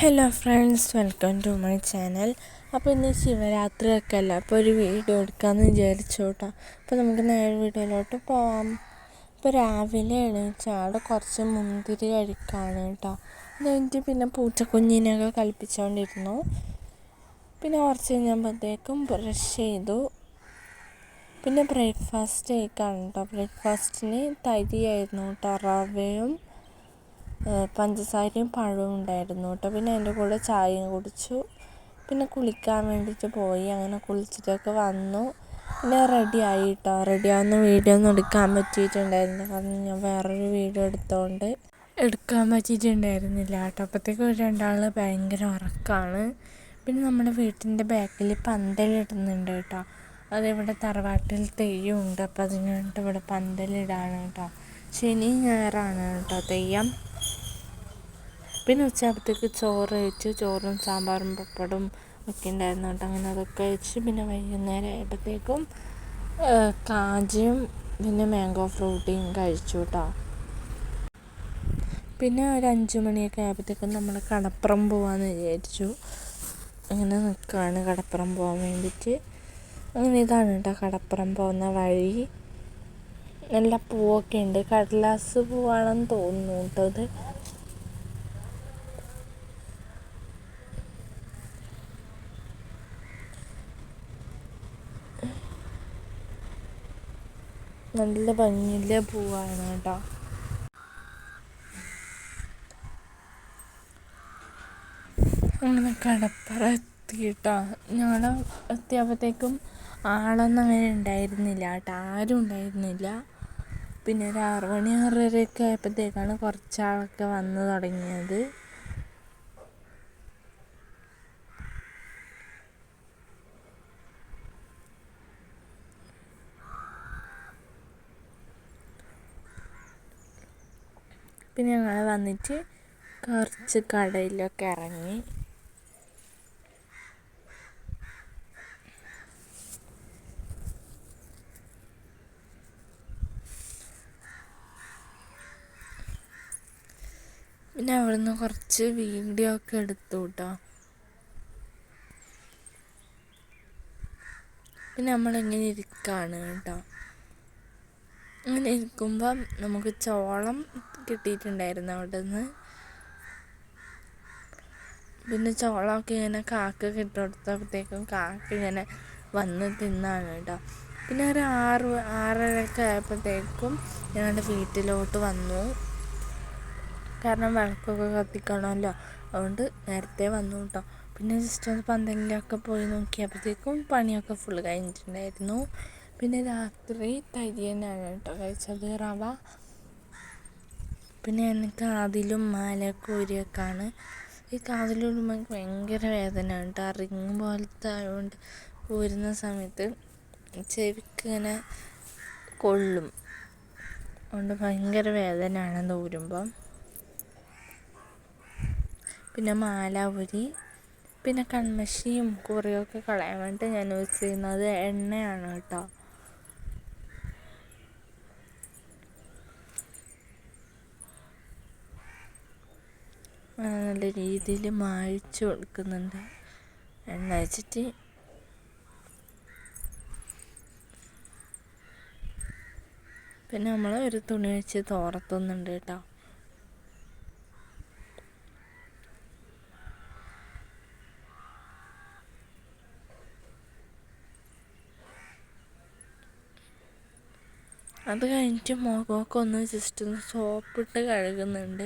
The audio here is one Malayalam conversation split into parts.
Hello friends, welcome to my channel. അപ്പോൾ ഇന്ന് ശിവരാത്രി ഒക്കെ അല്ല, അപ്പോൾ ഒരു വീഡിയോ എടുക്കാമെന്ന് വിചാരിച്ചു കേട്ടോ. അപ്പോൾ നമുക്ക് നേരെ വീഡിയോയിലോട്ട് പോവാം. ഇപ്പോൾ രാവിലെ എണീച്ചാട് കുറച്ച് മുന്തിരി കഴിക്കാണ് കേട്ടോ. അത് കഴിഞ്ഞിട്ട് പിന്നെ പൂച്ചക്കുഞ്ഞിനെയൊക്കെ കളിപ്പിച്ചുകൊണ്ടിരുന്നു. പിന്നെ കുറച്ച് കഴിഞ്ഞപ്പോഴത്തേക്കും ബ്രഷ് ചെയ്തു. പിന്നെ ബ്രേക്ക്ഫാസ്റ്റ് കഴിക്കാണ് കേട്ടോ. ബ്രേക്ക്ഫാസ്റ്റിന് തരിയായിരുന്നു കേട്ടോ, റവയും പഞ്ചസാരയും പഴവും ഉണ്ടായിരുന്നു കേട്ടോ. പിന്നെ അതിൻ്റെ കൂടെ ചായയും കുടിച്ചു. പിന്നെ കുളിക്കാൻ വേണ്ടിയിട്ട് പോയി. അങ്ങനെ കുളിച്ചിട്ടൊക്കെ വന്നു. പിന്നെ റെഡിയായി കേട്ടോ. റെഡിയാവുന്ന വീഡിയോ ഒന്നും എടുക്കാൻ പറ്റിയിട്ടുണ്ടായിരുന്നില്ല, കാരണം ഞാൻ വേറൊരു വീഡിയോ എടുക്കാൻ പറ്റിയിട്ടുണ്ടായിരുന്നില്ല കേട്ടോ. അപ്പോഴത്തേക്കും രണ്ടാൾ ഭയങ്കര ഉറക്കമാണ്. പിന്നെ നമ്മുടെ വീട്ടിൻ്റെ ബാക്കിൽ പന്തലിടുന്നുണ്ട് കേട്ടോ. അതിവിടെ തറവാട്ടിൽ തെയ്യമുണ്ട്, അപ്പോൾ അതിന് വേണ്ടിയിട്ട് ഇവിടെ പന്തലിടാണ് കേട്ടോ. ശനി ഞായറാണ് കേട്ടോ തെയ്യം. പിന്നെ ഉച്ചയാകുമ്പോഴത്തേക്ക് ചോറ് കഴിച്ചു. ചോറും സാമ്പാറും പപ്പടും ഒക്കെ ഉണ്ടായിരുന്നു കേട്ടോ. അങ്ങനെ അതൊക്കെ കഴിച്ച് പിന്നെ വൈകുന്നേരം ആയപ്പോഴത്തേക്കും കാജിയും പിന്നെ മാംഗോ ഫ്രൂട്ടിയും കഴിച്ചു കേട്ടോ. പിന്നെ ഒരു 5 മണിയൊക്കെ ആയപ്പോഴത്തേക്കും നമ്മൾ കടപ്പുറം പോകാമെന്ന് വിചാരിച്ചു. അങ്ങനെ നിൽക്കുകയാണ് കടപ്പുറം പോകാൻ വേണ്ടിയിട്ട്. അങ്ങനെ ഇതാണ് കേട്ടോ കടപ്പുറം പോകുന്ന വഴി. നല്ല പൂവൊക്കെ ഉണ്ട്. കടലാസ് പൂവാണെന്ന് തോന്നുന്നു കേട്ടോ അത്. നല്ല ഭംഗിയുള്ള പൂവാണ് കേട്ടോ. അങ്ങനെ കടപ്പുറം എത്തി കേട്ടോ. ഞങ്ങൾ എത്തിയപ്പോഴത്തേക്കും ആളൊന്നും അങ്ങനെ ഉണ്ടായിരുന്നില്ല കേട്ടോ, ആരും ഉണ്ടായിരുന്നില്ല. പിന്നെ ഒരു 6 മണി 6:30 ആയപ്പോഴത്തേക്കാണ് കുറച്ചാളൊക്കെ വന്ന് തുടങ്ങിയത്. പിന്നെ ഞങ്ങൾ വന്നിട്ട് കുറച്ച് കടയിലൊക്കെ ഇറങ്ങി. പിന്നെ അവിടുന്ന് കുറച്ച് വീഡിയോ ഒക്കെ എടുത്തു കേട്ടോ. പിന്നെ നമ്മളിങ്ങനെ ഇരിക്കുകയാണ് കേട്ടോ. അങ്ങനെ ഇരിക്കുമ്പം നമുക്ക് ചോളം കിട്ടിയിട്ടുണ്ടായിരുന്നു അവിടെ നിന്ന്. പിന്നെ ചോളമൊക്കെ ഇങ്ങനെ കാക്ക കിട്ടുകൊടുത്തപ്പോഴത്തേക്കും കാക്ക ഇങ്ങനെ വന്ന് തിന്നാണ് കേട്ടോ. പിന്നെ ഒരു 6-6:30 ആയപ്പോഴത്തേക്കും ഞങ്ങളുടെ വീട്ടിലോട്ട് വന്നു, കാരണം വിളക്കൊക്കെ കത്തിക്കണമല്ലോ, അതുകൊണ്ട് നേരത്തെ വന്നു കേട്ടോ. പിന്നെ ജസ്റ്റ് ഒന്ന് പന്തലിലൊക്കെ പോയി നോക്കിയപ്പോഴത്തേക്കും പണിയൊക്കെ ഫുള്ള് കഴിഞ്ഞിട്ടുണ്ടായിരുന്നു. പിന്നെ രാത്രി തരി തന്നെയാണ് കേട്ടോ കഴിച്ചത്, റവ. പിന്നെ എനിക്ക് കാതിലും മാലയൊക്കെ ഊരിയൊക്കെയാണ്. ഈ കാതിലൂരുമ്പോൾ എനിക്ക് ഭയങ്കര വേദന കേട്ടോ. റിങ് പോലത്തെ ആയതുകൊണ്ട് ഊരുന്ന സമയത്ത് ചെവിക്ക് ഇങ്ങനെ കൊള്ളും, അതുകൊണ്ട് ഭയങ്കര വേദനയാണ് അത് ഊരുമ്പം. പിന്നെ മാല ഊരി. പിന്നെ കൺമഷിയും കുറിയൊക്കെ കളയാൻ വേണ്ടിയിട്ട് ഞാൻ യൂസ് ചെയ്യുന്നത് എണ്ണയാണ് കേട്ടോ. നല്ല രീതിയിൽ മായ്ച്ചു കൊടുക്കുന്നുണ്ട് എണ്ണ വെച്ചിട്ട്. പിന്നെ നമ്മൾ ഒരു തുണി വെച്ച് തോർത്തുന്നുണ്ട് കേട്ടോ. അത് കഴിഞ്ഞിട്ട് മുഖമൊക്കെ ഒന്ന് ജസ്റ്റ് ഒന്ന് സോപ്പിട്ട് കഴുകുന്നുണ്ട്,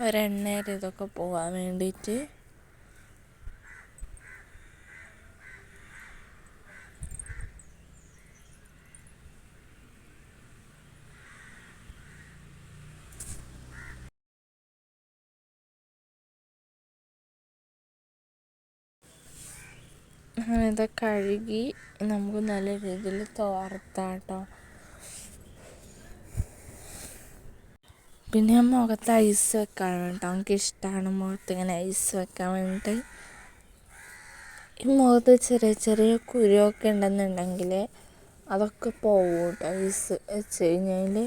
ഒരെണ്ണയുടെ ഇതൊക്കെ പോകാൻ വേണ്ടിയിട്ട്. അങ്ങനെ ഇതൊക്കെ കഴുകി നമുക്ക് നല്ല രീതിയിൽ തോർത്താം കേട്ടോ. പിന്നെ മുഖത്ത് ഐസ് വെക്കാൻ കേട്ടോ, എനിക്ക് ഇഷ്ടമാണ് മുഖത്ത് ഇങ്ങനെ ഐസ് വെക്കാൻ വേണ്ടിയിട്ട്. ഈ മുഖത്ത് ചെറിയ ചെറിയ കുരുവൊക്കെ ഉണ്ടെന്നുണ്ടെങ്കിൽ അതൊക്കെ പോകും കേട്ടോ ഐസ് വെച്ച് കഴിഞ്ഞാൽ.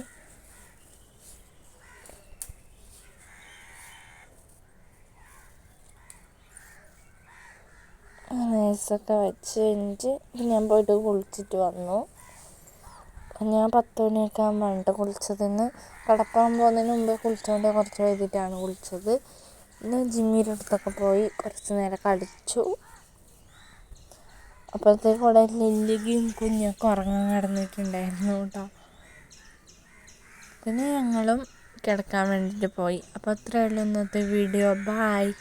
നൈസൊക്കെ വെച്ച് കഴിഞ്ഞിട്ട് ഞാൻ പോയിട്ട് കുളിച്ചിട്ട് വന്നു. ഞാൻ 10 മണിയൊക്കെ ആകുമ്പോഴാണ് കുളിച്ചതെന്ന്. കിടക്കാൻ പോകുന്നതിന് മുമ്പേ കുളിച്ചുകൊണ്ട് കുറച്ച് വൈകിട്ടാണ് കുളിച്ചത്. പിന്നെ ജിമ്മിയുടെ അടുത്തൊക്കെ പോയി കുറച്ച് നേരം കളിച്ചു. അപ്പോഴത്തേക്ക് ഇവിടെ ലില്ലിക്കും കുഞ്ഞൊക്കെ ഉറങ്ങാൻ കിടന്നിട്ടുണ്ടായിരുന്നു കേട്ടോ. പിന്നെ ഞങ്ങളും കിടക്കാൻ വേണ്ടിയിട്ട് പോയി. അപ്പോൾ അത്രയേ ഉള്ളൂ ഇന്നത്തെ വീഡിയോ. ബായ്.